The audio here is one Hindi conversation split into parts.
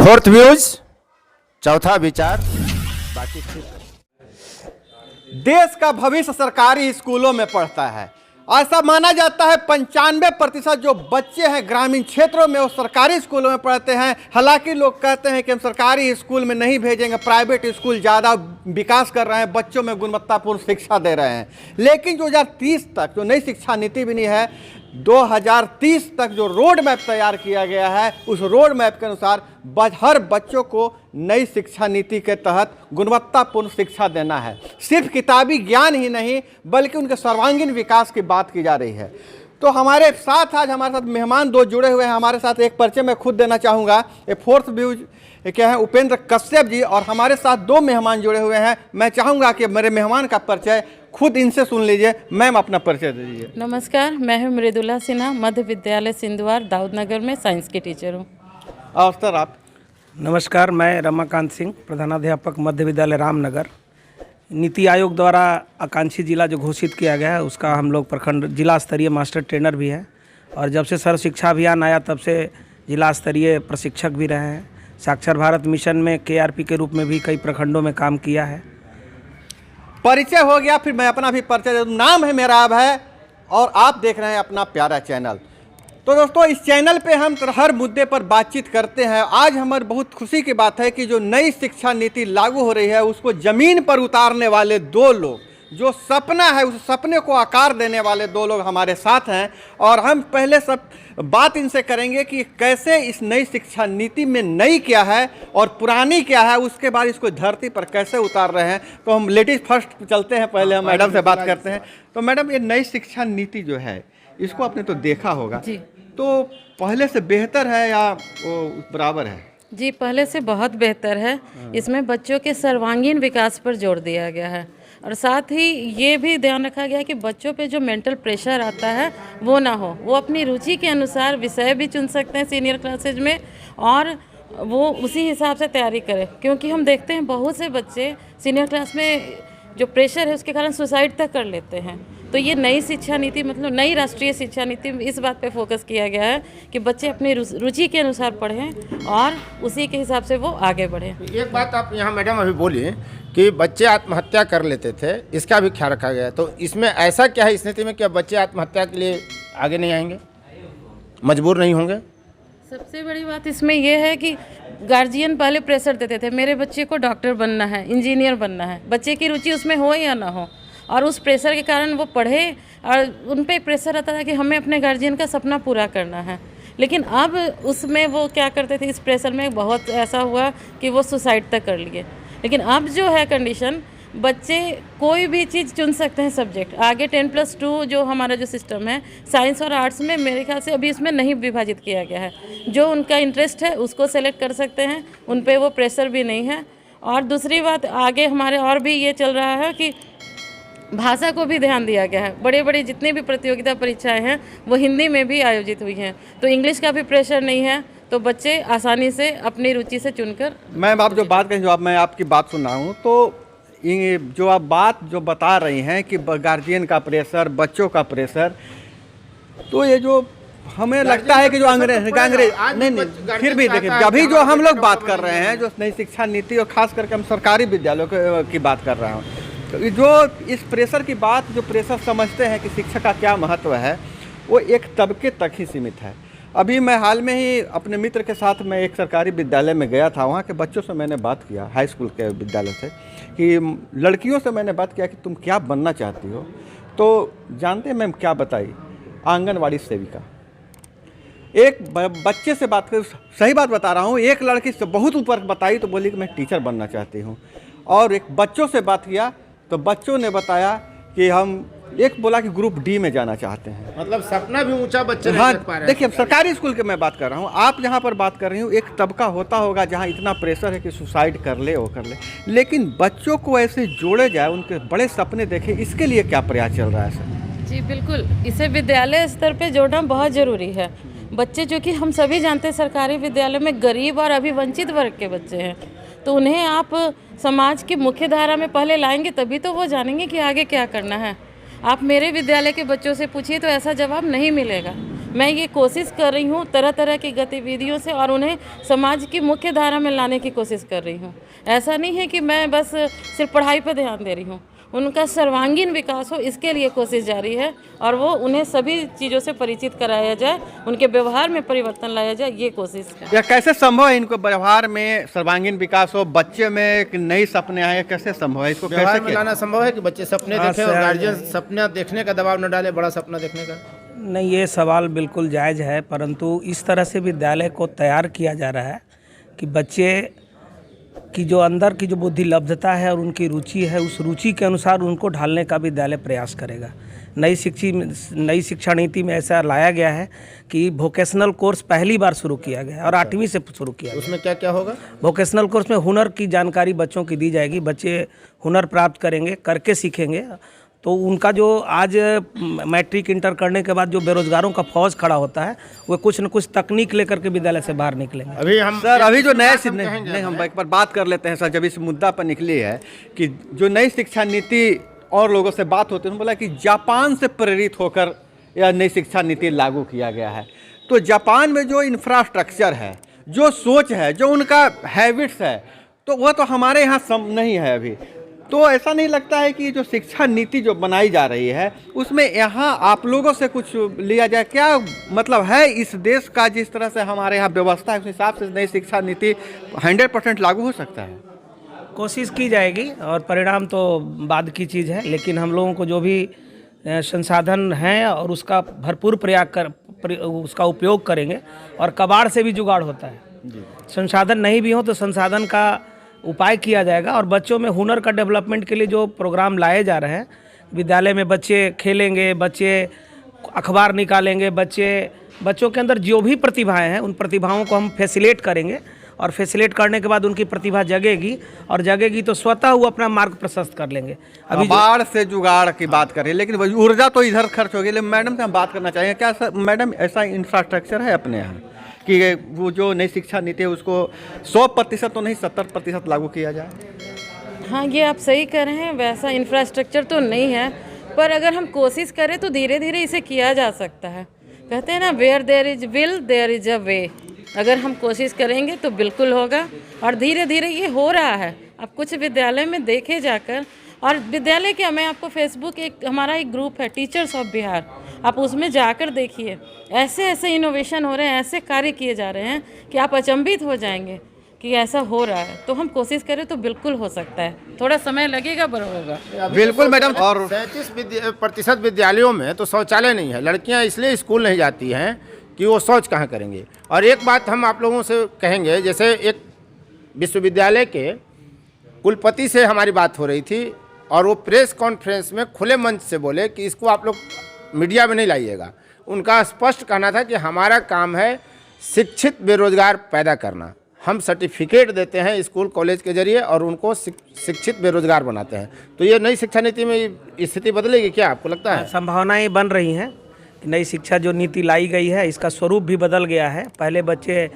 फोर्थ व्यूज, चौथा विचार, बाकी देश का भविष्य सरकारी स्कूलों में पढ़ता है। ऐसा माना जाता है 95% जो बच्चे हैं ग्रामीण क्षेत्रों में वो सरकारी स्कूलों में पढ़ते हैं। हालांकि लोग कहते हैं कि हम सरकारी स्कूल में नहीं भेजेंगे, प्राइवेट स्कूल ज़्यादा विकास कर रहे हैं, बच्चों में गुणवत्तापूर्ण शिक्षा दे रहे हैं। लेकिन 2030 तक जो नई शिक्षा नीति बनी है, 2030 तक जो रोड मैप तैयार किया गया है, उस रोड मैप के अनुसार हर बच्चों को नई शिक्षा नीति के तहत गुणवत्तापूर्ण शिक्षा देना है। सिर्फ किताबी ज्ञान ही नहीं बल्कि उनके सर्वांगीण विकास की बात की जा रही है। तो हमारे साथ आज हमारे साथ मेहमान दो जुड़े हुए हैं। हमारे साथ एक परिचय मैं खुद देना चाहूँगा। ये फोर्थ व्यूज क्या है, उपेंद्र कश्यप जी, और हमारे साथ दो मेहमान जुड़े हुए हैं। मैं चाहूँगा कि मेरे मेहमान का परिचय खुद इनसे सुन लीजिए। मैम अपना परिचय दीजिए। नमस्कार, मैं हूँ मृदुला सिन्हा, मध्य विद्यालय सिंधुवार दाऊदनगर में साइंस की टीचर हूँ। और सर आप? नमस्कार, मैं रमाकांत सिंह, प्रधानाध्यापक मध्य विद्यालय रामनगर। नीति आयोग द्वारा आकांक्षी जिला जो घोषित किया गया है उसका हम लोग प्रखंड जिला स्तरीय मास्टर ट्रेनर भी हैं, और जब से सर्व शिक्षा अभियान आया तब से जिला स्तरीय प्रशिक्षक भी रहे हैं। साक्षर भारत मिशन में KRP के रूप में भी कई प्रखंडों में काम किया है। परिचय हो गया, फिर मैं अपना भी परिचय दे दूं। नाम है मेरा अभय और आप देख रहे हैं अपना प्यारा चैनल। तो दोस्तों, इस चैनल पे हम हर मुद्दे पर बातचीत करते हैं। आज हमारी बहुत खुशी की बात है कि जो नई शिक्षा नीति लागू हो रही है उसको ज़मीन पर उतारने वाले दो लोग, जो सपना है उस सपने को आकार देने वाले दो लोग हमारे साथ हैं। और हम पहले सब बात इनसे करेंगे कि कैसे इस नई शिक्षा नीति में नई क्या है और पुरानी क्या है, उसके बाद इसको धरती पर कैसे उतार रहे हैं। तो हम लेडीज फर्स्ट चलते हैं, पहले हम मैडम से बात करते हैं। तो मैडम, ये नई शिक्षा नीति जो है इसको आपने तो देखा होगा जी। तो पहले से बेहतर है या वो बराबर है? जी, पहले से बहुत बेहतर है। इसमें बच्चों के सर्वांगीण विकास पर जोर दिया गया है, और साथ ही ये भी ध्यान रखा गया है कि बच्चों पे जो मेंटल प्रेशर आता है वो ना हो। वो अपनी रुचि के अनुसार विषय भी चुन सकते हैं सीनियर क्लासेज में, और वो उसी हिसाब से तैयारी करें। क्योंकि हम देखते हैं बहुत से बच्चे सीनियर क्लास में जो प्रेशर है उसके कारण सुसाइड तक कर लेते हैं। तो ये नई शिक्षा नीति मतलब नई राष्ट्रीय शिक्षा नीति में इस बात पे फोकस किया गया है कि बच्चे अपनी रुचि के अनुसार पढ़ें और उसी के हिसाब से वो आगे बढ़ें। एक बात आप यहाँ मैडम अभी बोली कि बच्चे आत्महत्या कर लेते थे, इसका भी ख्याल रखा गया। तो इसमें ऐसा क्या है इस नीति में कि बच्चे आत्महत्या के लिए आगे नहीं आएंगे, मजबूर नहीं होंगे? सबसे बड़ी बात इसमें यह है कि गार्जियन पहले प्रेशर देते थे, मेरे बच्चे को डॉक्टर बनना है, इंजीनियर बनना है। बच्चे की रुचि उसमें हो या ना हो, और उस प्रेशर के कारण वो पढ़े, और उन पे प्रेशर आता था कि हमें अपने गार्जियन का सपना पूरा करना है। लेकिन अब उसमें वो क्या करते थे, इस प्रेशर में बहुत ऐसा हुआ कि वो सुसाइड तक कर लिए। लेकिन अब जो है कंडीशन, बच्चे कोई भी चीज़ चुन सकते हैं सब्जेक्ट। आगे 10+2 जो हमारा जो सिस्टम है साइंस और आर्ट्स में, मेरे ख्याल से अभी इसमें नहीं विभाजित किया गया है। जो उनका इंटरेस्ट है उसको सेलेक्ट कर सकते हैं, उन पे वो प्रेशर भी नहीं है। और दूसरी बात, आगे हमारे और भी ये चल रहा है कि भाषा को भी ध्यान दिया गया है। बड़े बड़े जितने भी प्रतियोगिता परीक्षाएं हैं वो हिंदी में भी आयोजित हुई हैं, तो इंग्लिश का भी प्रेशर नहीं है, तो बच्चे आसानी से अपनी रुचि से चुनकर। मैम, आप जो बात करें, जो आप मैं आपकी बात सुन रहा हूँ, तो ये जो आप बात जो बता रही हैं कि गार्जियन का प्रेशर, बच्चों का प्रेशर, तो ये जो हमें लगता है कि जो अंग्रेज नहीं, फिर भी देखिए, अभी जो हम लोग बात कर रहे हैं जो नई शिक्षा नीति, और खास करके हम सरकारी विद्यालयों की बात कर रहा हूँ, तो जो इस प्रेशर की बात, जो प्रेशर समझते हैं कि शिक्षा का क्या महत्व है, वो एक तबके तक ही सीमित है। अभी मैं हाल में ही अपने मित्र के साथ मैं एक सरकारी विद्यालय में गया था। वहाँ के बच्चों से मैंने बात किया, हाई स्कूल के विद्यालय से, कि लड़कियों से मैंने बात किया कि तुम क्या बनना चाहती हो। तो जानते हैं मैम क्या बताई? आंगनवाड़ी सेविका। एक बच्चे से बात कर, सही बात बता रहा हूँ, एक लड़की से बहुत ऊपर बताई तो बोली कि मैं टीचर बनना चाहती हूँ। और एक बच्चों से बात किया तो बच्चों ने बताया कि हम, एक बोला कि ग्रुप D में जाना चाहते हैं। मतलब सपना भी ऊंचा बच्चे नहीं हाँ, देख पा रहे हैं। देखिए, सरकारी स्कूल के मैं बात कर रहा हूँ, आप जहाँ पर बात कर रही हूँ, एक तबका होता होगा जहाँ इतना प्रेशर है कि सुसाइड कर ले, वो कर ले। लेकिन बच्चों को ऐसे जोड़े जाए, उनके बड़े सपने देखे, इसके लिए क्या प्रयास चल रहा है सर? जी बिल्कुल, इसे विद्यालय स्तर पे जोड़ना बहुत ज़रूरी है। बच्चे, जो कि हम सभी जानते हैं सरकारी विद्यालय में गरीब और अभिवंचित वर्ग के बच्चे हैं, तो उन्हें आप समाज की मुख्य धारा में पहले लाएंगे तभी तो वो जानेंगे कि आगे क्या करना है। आप मेरे विद्यालय के बच्चों से पूछिए तो ऐसा जवाब नहीं मिलेगा। मैं ये कोशिश कर रही हूँ तरह तरह की गतिविधियों से, और उन्हें समाज की मुख्य धारा में लाने की कोशिश कर रही हूँ। ऐसा नहीं है कि मैं बस सिर्फ पढ़ाई पर ध्यान दे रही हूँ, उनका सर्वांगीण विकास हो इसके लिए कोशिश जारी है, और वो उन्हें सभी चीज़ों से परिचित कराया जाए, उनके व्यवहार में परिवर्तन लाया जाए, ये कोशिश है। यह कैसे संभव है इनको व्यवहार में सर्वांगीण विकास हो, बच्चे में एक नई सपने आए, कैसे संभव है इसको व्यवहार कैसे में किया? लाना संभव है कि बच्चे सपने देखें और गार्जियन सपना देखने का दबाव न डाले, बड़ा सपना देखने का? नहीं, ये सवाल बिल्कुल जायज़ है, परंतु इस तरह से विद्यालय को तैयार किया जा रहा है कि बच्चे की जो अंदर की जो बुद्धि लब्धता है और उनकी रुचि है, उस रुचि के अनुसार उनको ढालने का विद्यालय प्रयास करेगा। नई शिक्षा नीति में ऐसा लाया गया है कि वोकेशनल कोर्स पहली बार शुरू किया गया है और 8वीं से शुरू किया गया। उसमें क्या क्या होगा? वोकेशनल कोर्स में हुनर की जानकारी बच्चों की दी जाएगी, बच्चे हुनर प्राप्त करेंगे, करके सीखेंगे, तो उनका जो आज मैट्रिक इंटर करने के बाद जो बेरोजगारों का फौज खड़ा होता है, वो कुछ न कुछ तकनीक लेकर के विद्यालय से बाहर निकलेंगे। अभी हम सर अभी जो नए कहेंगे, हम एक बार बात कर लेते हैं सर, जब इस मुद्दा पर निकली है कि जो नई शिक्षा नीति और लोगों से बात होती है, उन्होंने बोला कि जापान से प्रेरित होकर यह नई शिक्षा नीति लागू किया गया है। तो जापान में जो इंफ्रास्ट्रक्चर है, जो सोच है, जो उनका हैबिट्स है, तो वह तो हमारे यहाँ नहीं है अभी। तो ऐसा नहीं लगता है कि जो शिक्षा नीति जो बनाई जा रही है उसमें यहाँ आप लोगों से कुछ लिया जाए? क्या मतलब है इस देश का, जिस तरह से हमारे यहाँ व्यवस्था है उस हिसाब से नई शिक्षा नीति 100% लागू हो सकता है? कोशिश की जाएगी और परिणाम तो बाद की चीज़ है, लेकिन हम लोगों को जो भी संसाधन हैं और उसका भरपूर उसका उपयोग करेंगे, और कबाड़ से भी जुगाड़ होता है। संसाधन नहीं भी हो तो संसाधन का उपाय किया जाएगा, और बच्चों में हुनर का डेवलपमेंट के लिए जो प्रोग्राम लाए जा रहे हैं, विद्यालय में बच्चे खेलेंगे, बच्चे अखबार निकालेंगे, बच्चों के अंदर जो भी प्रतिभाएं हैं उन प्रतिभाओं को हम फैसिलेट करेंगे, और फैसिलेट करने के बाद उनकी प्रतिभा जगेगी, और जगेगी तो स्वतः वो अपना मार्ग प्रशस्त कर लेंगे। अभी बाढ़ से जुगाड़ की बात करें, लेकिन ऊर्जा तो इधर खर्च होगी। लेकिन मैडम से हम बात करना चाहेंगे, क्या सर मैडम ऐसा इंफ्रास्ट्रक्चर है अपने यहाँ कि वो जो नई शिक्षा नीति है उसको 100% तो नहीं 70% लागू किया जाए? हाँ, ये आप सही कह रहे हैं, वैसा इंफ्रास्ट्रक्चर तो नहीं है, पर अगर हम कोशिश करें तो धीरे धीरे इसे किया जा सकता है। कहते हैं ना, where there is will there is a way. अगर हम कोशिश करेंगे तो बिल्कुल होगा, और धीरे धीरे ये हो रहा है। अब कुछ विद्यालय में देखे जाकर, और विद्यालय क्या, मैं आपको फेसबुक हमारा एक ग्रुप है टीचर्स ऑफ बिहार, आप उसमें जाकर देखिए, ऐसे ऐसे इनोवेशन हो रहे हैं, ऐसे कार्य किए जा रहे हैं कि आप अचंभित हो जाएंगे कि ऐसा हो रहा है। तो हम कोशिश करें तो बिल्कुल हो सकता है, थोड़ा समय लगेगा पर होगा। बिल्कुल मैडम। और 37% विद्यालयों में तो शौचालय नहीं है, लड़कियां इसलिए स्कूल नहीं जाती हैं कि वो शौच कहाँ करेंगे। और एक बात हम आप लोगों से कहेंगे, जैसे एक विश्वविद्यालय के कुलपति से हमारी बात हो रही थी, और वो प्रेस कॉन्फ्रेंस में खुले मंच से बोले कि इसको आप लोग मीडिया में नहीं लाइएगा। उनका स्पष्ट कहना था कि हमारा काम है शिक्षित बेरोजगार पैदा करना, हम सर्टिफिकेट देते हैं स्कूल कॉलेज के जरिए और उनको शिक्षित बेरोजगार बनाते हैं। तो ये नई शिक्षा नीति में स्थिति बदलेगी क्या, आपको लगता है? संभावनाएं बन रही हैं कि नई शिक्षा जो नीति लाई गई है इसका स्वरूप भी बदल गया है। पहले बच्चे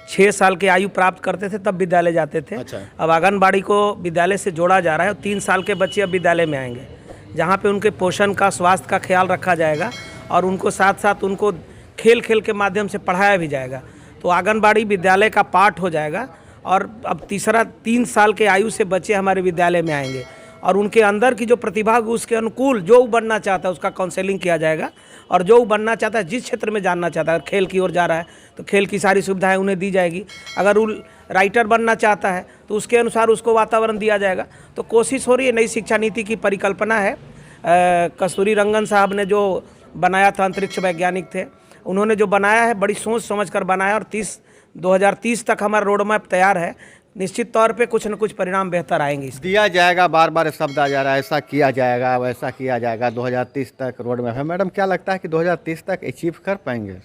6 साल की आयु प्राप्त करते थे तब विद्यालय जाते थे। अच्छा। अब आंगनबाड़ी को विद्यालय से जोड़ा जा रहा है, और 3 साल के बच्चे अब विद्यालय में आएंगे, जहाँ पे उनके पोषण का, स्वास्थ्य का ख्याल रखा जाएगा, और उनको साथ साथ उनको खेल के माध्यम से पढ़ाया भी जाएगा। तो आंगनबाड़ी विद्यालय का पार्ट हो जाएगा, और अब 3 साल के आयु से बच्चे हमारे विद्यालय में आएंगे, और उनके अंदर की जो प्रतिभा उसके अनुकूल जो बनना चाहता है उसका काउंसलिंग किया जाएगा, और जो बनना चाहता है, जिस क्षेत्र में जानना चाहता है, अगर खेल की ओर जा रहा है तो खेल की सारी सुविधाएं उन्हें दी जाएगी। अगर वो राइटर बनना चाहता है तो उसके अनुसार उसको वातावरण दिया जाएगा। तो कोशिश हो रही है, नई शिक्षा नीति की परिकल्पना है। कस्तूरी रंगन साहब ने जो बनाया था, अंतरिक्ष वैज्ञानिक थे, उन्होंने जो बनाया है बड़ी सोच समझ कर बनाया, और 2030 तक हमारा रोड मैप तैयार है। निश्चित तौर पे कुछ न कुछ परिणाम बेहतर आएंगे। दिया जाएगा, बार बार शब्द आ जा रहा है, ऐसा किया जाएगा, वैसा किया जाएगा, 2030 तक रोड मैप है। मैडम क्या लगता है कि 2030 तक अचीव कर पाएंगे?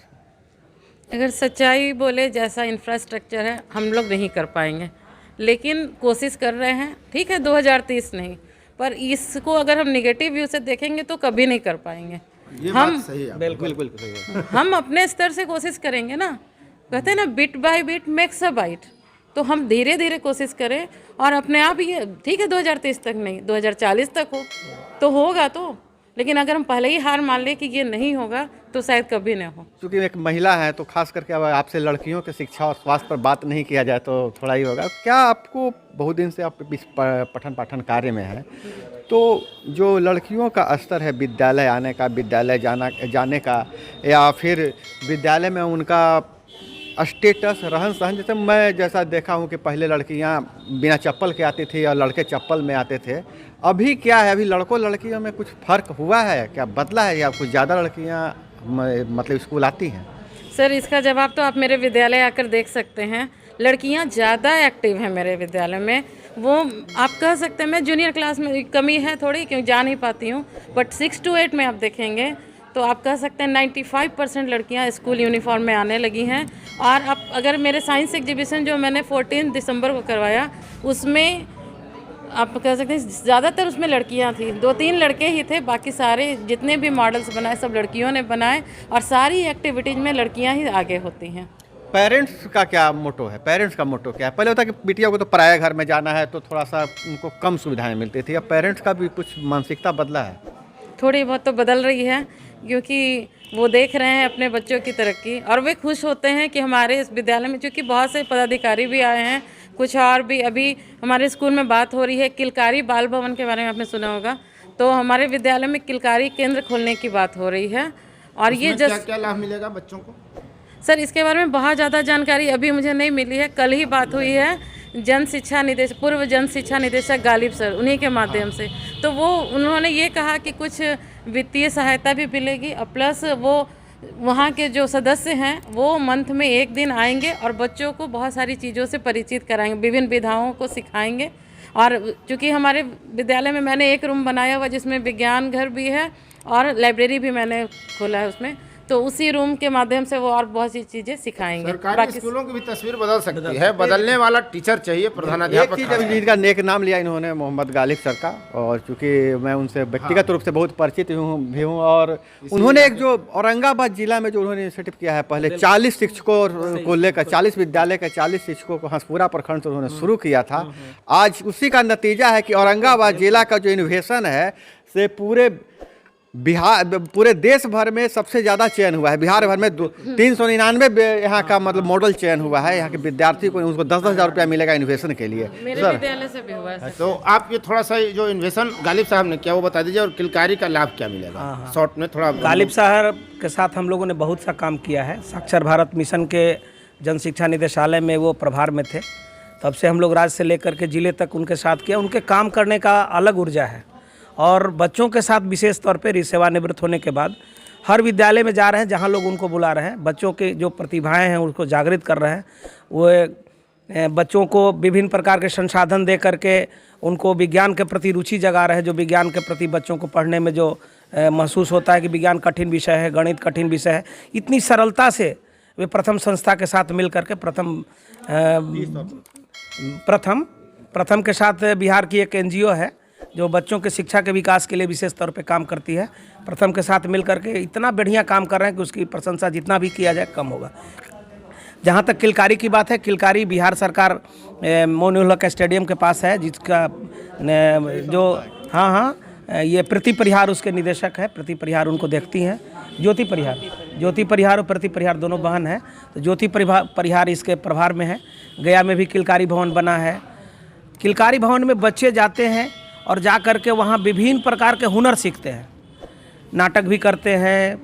अगर सच्चाई बोले, जैसा इंफ्रास्ट्रक्चर है हम लोग नहीं कर पाएंगे, लेकिन कोशिश कर रहे हैं। ठीक है, 2030 नहीं, पर इसको अगर हम निगेटिव व्यू से देखेंगे तो कभी नहीं कर पाएंगे। हम सही है, बिल्कुल सही है। हम अपने स्तर से कोशिश करेंगे ना, कहते हैं ना, bit by bit makes a byte. तो हम धीरे धीरे कोशिश करें, और अपने आप ये ठीक है 2030 तक नहीं, 2040 तक हो तो होगा। तो लेकिन अगर हम पहले ही हार मान लें कि ये नहीं होगा तो शायद कभी ना हो। क्योंकि एक महिला है तो खास करके अब आपसे लड़कियों की शिक्षा और स्वास्थ्य पर बात नहीं किया जाए तो थोड़ा ही होगा। क्या आपको बहुत दिन से आप इस पठन पाठन कार्य में है, तो जो लड़कियों का स्तर है विद्यालय आने का, विद्यालय जाने का, या फिर विद्यालय में उनका स्टेटस, रहन सहन, जैसे मैं जैसा देखा हूँ कि पहले लड़कियाँ बिना चप्पल के आती थी और लड़के चप्पल में आते थे, अभी क्या है? अभी लड़कों लड़कियों में कुछ फ़र्क हुआ है क्या, बदला है, या कुछ ज़्यादा लड़कियाँ मतलब स्कूल आती हैं? सर इसका जवाब तो आप मेरे विद्यालय आकर देख सकते हैं। लड़कियां ज़्यादा एक्टिव हैं मेरे विद्यालय में। वो आप कह सकते हैं, मैं जूनियर क्लास में कमी है थोड़ी क्योंकि जा नहीं पाती हूँ, बट 6 to 8 में आप देखेंगे तो आप कह सकते हैं 95% लड़कियां स्कूल यूनिफॉर्म में आने लगी हैं। और अब अगर मेरे साइंस एग्जीबिशन जो मैंने 14 दिसंबर को करवाया, उसमें आप कह सकते हैं ज़्यादातर उसमें लड़कियां थी, 2-3 लड़के ही थे, बाकी सारे जितने भी मॉडल्स बनाए सब लड़कियों ने बनाए और सारी एक्टिविटीज़ में लड़कियां ही आगे होती हैं। पेरेंट्स का क्या मोटो है? पेरेंट्स का मोटो क्या है? पहले होता कि बिटिया को तो पराया घर में जाना है तो थोड़ा सा उनको कम सुविधाएं मिलती थी, अब पेरेंट्स का भी कुछ मानसिकता बदला है? थोड़ी बहुत तो बदल रही है, क्योंकि वो देख रहे हैं अपने बच्चों की तरक्की और वे खुश होते हैं कि हमारे इस विद्यालय में, क्योंकि बहुत से पदाधिकारी भी आए हैं, कुछ और भी। अभी हमारे स्कूल में बात हो रही है किलकारी बाल भवन के बारे में, आपने सुना होगा, तो हमारे विद्यालय में किलकारी केंद्र खोलने की बात हो रही है। और ये क्या लाभ मिलेगा बच्चों को? सर इसके बारे में बहुत ज़्यादा जानकारी अभी मुझे नहीं मिली है। कल ही बात हुई है पूर्व जन शिक्षा निदेशक गालिब सर, उन्हीं के माध्यम से, तो वो उन्होंने ये कहा कि कुछ वित्तीय सहायता भी मिलेगी और प्लस वो वहाँ के जो सदस्य हैं वो मंथ में 1 दिन आएंगे और बच्चों को बहुत सारी चीज़ों से परिचित कराएंगे, विभिन्न विधाओं को सिखाएंगे। और चूँकि हमारे विद्यालय में मैंने एक रूम बनाया हुआ जिसमें विज्ञान घर भी है और लाइब्रेरी भी मैंने खोला है उसमें, तो उसी रूम के माध्यम से वो और बहुत सी चीज़ें सिखाएंगे। सरकारी स्कूलों की भी तस्वीर बदल सकती है, बदलने वाला टीचर चाहिए, प्रधानाध्यापक। एक चीज़ जिनका नेक नाम लिया इन्होंने मोहम्मद गालिब सर का, और चूँकि मैं उनसे व्यक्तिगत रूप से बहुत परिचित भी हूँ, और उन्होंने एक जो औरंगाबाद जिला में जो उन्होंने इनिशिएटिव किया है, पहले 40 शिक्षकों को लेकर 40 विद्यालय के 40 शिक्षकों को हंसपुरा प्रखंड से उन्होंने शुरू किया था। आज उसी का नतीजा है कि औरंगाबाद जिला का जो इनोवेशन है से पूरे देश भर में सबसे ज़्यादा चयन हुआ है। बिहार भर में 399 यहाँ का मतलब मॉडल चयन हुआ है। यहाँ के विद्यार्थी को उसको 10-10 हज़ार रुपया मिलेगा इन्वेस्टन के लिए। मेरे विद्यालय से भी हुआ है। तो आप ये थोड़ा सा जो इन्वेस्टन गालिब साहब ने किया वो बता दीजिए, और किलकारी का लाभ क्या मिलेगा शॉर्ट में थोड़ा। गालिब साहब के साथ हम लोगों ने बहुत सा काम किया है। साक्षर भारत मिशन के जन शिक्षा निदेशालय में वो प्रभार में थे, तब से हम लोग राज्य से लेकर के जिले तक उनके साथ किया। उनके काम करने का अलग ऊर्जा है और बच्चों के साथ विशेष तौर पे सेवानिवृत्त होने के बाद हर विद्यालय में जा रहे हैं जहां लोग उनको बुला रहे हैं, बच्चों के जो प्रतिभाएं हैं उसको जागृत कर रहे हैं। वो बच्चों को विभिन्न प्रकार के संसाधन दे करके उनको विज्ञान के प्रति रुचि जगा रहे हैं। जो विज्ञान के प्रति बच्चों को पढ़ने में जो महसूस होता है कि विज्ञान कठिन विषय है, गणित कठिन विषय है, इतनी सरलता से वे प्रथम संस्था के साथ मिल करके प्रथम के साथ बिहार की एक NGO है जो बच्चों के शिक्षा के विकास के लिए विशेष तौर पे काम करती है, प्रथम के साथ मिल करके इतना बढ़िया काम कर रहे हैं कि उसकी प्रशंसा जितना भी किया जाए कम होगा। जहाँ तक किलकारी की बात है, किलकारी बिहार सरकार मोइनुल हक स्टेडियम के पास है, जिसका जो ये प्रति परिहार उसके निदेशक है। प्रति परिहार उनको देखती हैं, ज्योति परिहार और प्रति परिहार दोनों बहन हैं। तो ज्योति परिहार इसके प्रभार में है। गया में भी किलकारी भवन बना है। किलकारी भवन में बच्चे जाते हैं और जा कर के वहाँ विभिन्न प्रकार के हुनर सीखते हैं, नाटक भी करते हैं,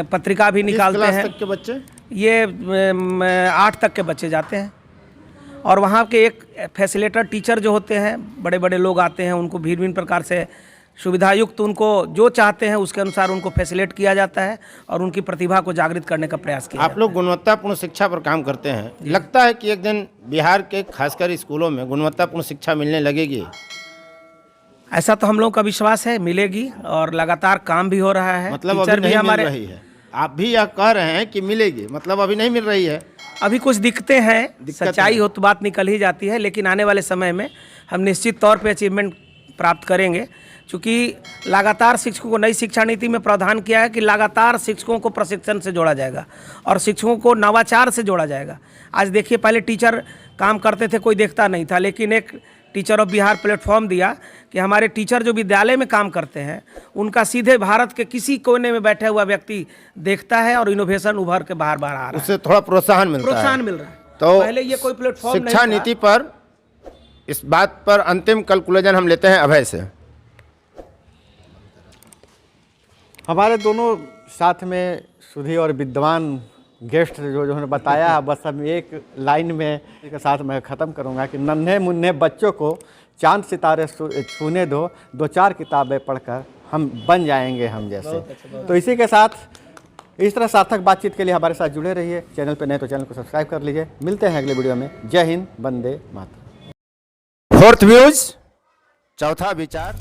पत्रिका भी निकालते हैं। तक के बच्चे? ये 8 तक के बच्चे जाते हैं। और वहाँ के एक फैसिलिटेटर टीचर जो होते हैं, बड़े बड़े लोग आते हैं, उनको भिन्न प्रकार से सुविधायुक्त उनको जो चाहते हैं उसके अनुसार उनको फैसिलिटेट किया जाता है और उनकी प्रतिभा को जागृत करने का प्रयास किया। आप लोग गुणवत्तापूर्ण शिक्षा पर काम करते हैं, लगता है कि एक दिन बिहार के खासकर स्कूलों में गुणवत्तापूर्ण शिक्षा मिलने लगेगी? ऐसा तो हम लोगों का विश्वास है, मिलेगी, और लगातार काम भी हो रहा है। मतलब अभी नहीं मिल रही है? आप भी यह कह रहे हैं कि मिलेगी, मतलब अभी नहीं मिल रही है? अभी कुछ दिक्कतें हैं, सच्चाई हो तो बात निकल ही जाती है, लेकिन आने वाले समय में हम निश्चित तौर पे अचीवमेंट प्राप्त करेंगे। क्योंकि लगातार शिक्षकों को नई शिक्षा नीति में प्रावधान किया है कि लगातार शिक्षकों को प्रशिक्षण से जोड़ा जाएगा और शिक्षकों को नवाचार से जोड़ा जाएगा। आज देखिए, पहले टीचर काम करते थे, कोई देखता नहीं था, लेकिन एक टीचर ऑफ बिहार प्लेटफॉर्म दिया कि हमारे टीचर जो विद्यालय में काम करते हैं उनका सीधे भारत के किसी कोने में बैठा हुआ व्यक्ति देखता है और इनोवेशन उभर के बाहर बाहर आ रहा है, उससे थोड़ा प्रोत्साहन मिलता है। प्रोत्साहन मिल रहा है। तो पहले ये कोई प्लेटफॉर्म नहीं शिक्षा था। नीति पर इस बात पर अंतिम कैलकुलेशन हम लेते हैं अभय से। हमारे दोनों साथ में सुधी और विद्वान गेस्ट जो उन्होंने बताया, बस हम एक लाइन में के साथ मैं ख़त्म करूंगा कि नन्हे मुन्ने बच्चों को चांद सितारे छूने दो, 2-4 किताबें पढ़कर हम बन जाएंगे हम जैसे। तो इसी के साथ इस तरह सार्थक बातचीत के लिए हमारे साथ जुड़े रहिए। चैनल पर नए तो चैनल को सब्सक्राइब कर लीजिए। मिलते हैं अगले वीडियो में। जय हिंद, वंदे मातरम। फोर्थ व्यूज, चौथा विचार।